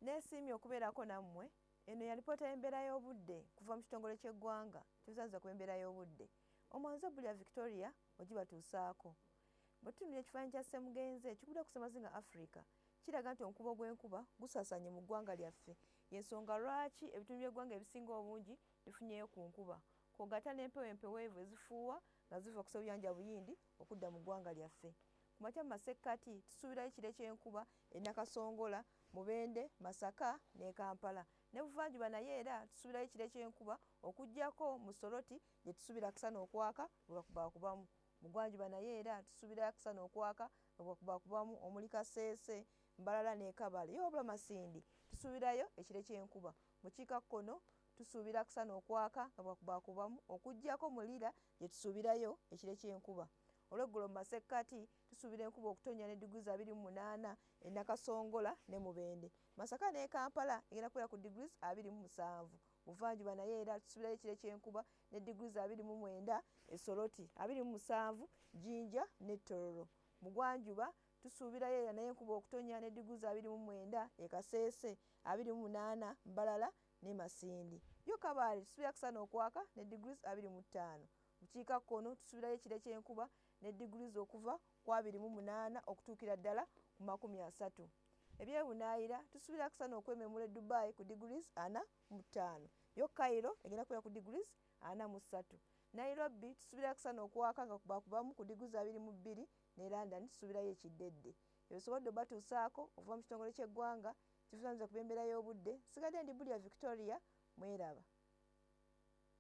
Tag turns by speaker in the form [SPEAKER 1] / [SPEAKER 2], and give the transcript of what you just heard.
[SPEAKER 1] Neesiimye okubeerako nammwe. Eno ya lipoota y'embeera y'obudde kuva mu kitongole ky'eggwanga ky'obuzaza ku embeera y'obudde. Omwanzo Bulya Victoria ogibatuusaako. Bwe tutunula ekifaananyi kya Ssemugenzi ekigudde ku Ssemazinga Africa kiraga nti omukubo gw'enkuba gusaasaanye mu ggwanga lyaffe. Y'ensonga lwaki ebitundu by'eggwanga ebisinga obungi bifunyeeyo ku nkuba. Kw'ogatta n'empewo empeweevu ezifuuwa nga ziva ku ssebuyanja Buyindi okudda mu ggwanga lyaffe. Ku makya mu masekkati tusuubirayo ekire ky'enkuba e Nakasongola, Mubende, Masaka ne Kampala. Ne buvanjuba naye era tusuubirayo ekire ky'enkuba okuggyako mu Soroti gye tusuubira akasana okwaka bwe kakubakubamu. Mu Gwanjuba naye era tusuubirayo akasana okwaka bwe kakubakubamu omuli Kaseese, Mbalala ne Kabale. Ye wabula Masindi tusuubirayo ekire ky'enkuba. Mu bukiikakkono tusuubira akasana okwaka nga bwakubakubamu okuggyako mu Lira gye tusuubirayo ekire ky'enkuba. Olw'eggulo mu masekkati tusuubira enkuba okutonnya ne diguli 28 e Nakasongola ne Mubende. Masaka ne Kampala egenda kubeera ku diguli 27. Buvanjuba naye era tusuubirayo ekire ky'enkuba ne diguli 29 e Soroti, 27 Jinja ne Tororo. Mu Gwanjuba tusuubirayo era naye enkuba okutonnya ne diguli 29 e Kaseese, 28 Mbalala ne Masindi. Yo Kabale tusuubira akasana okwaka ne diguli 25. Bukiikakkono tusuubirayo ekire ky'enkuba ne diguli okuva ku 28 okutuukira ddala ku 30. Ebyebunaayira tusuubira akasana okwememula e Dubai ku diguli 45. Yo Cairo egenda kubeera ku diguli 43. Nairobi tusuubira akasana okwaka nga kubakubamu ku diguli 22 ne London tusuubirayo ekiddedde. Ebisobodde obatuusaako okuva mu kitongole ky'eggwanga kivunaanyizibwa ku by'embeera y'obudde. Sigadde ndi Bulya Victoria, mweraba.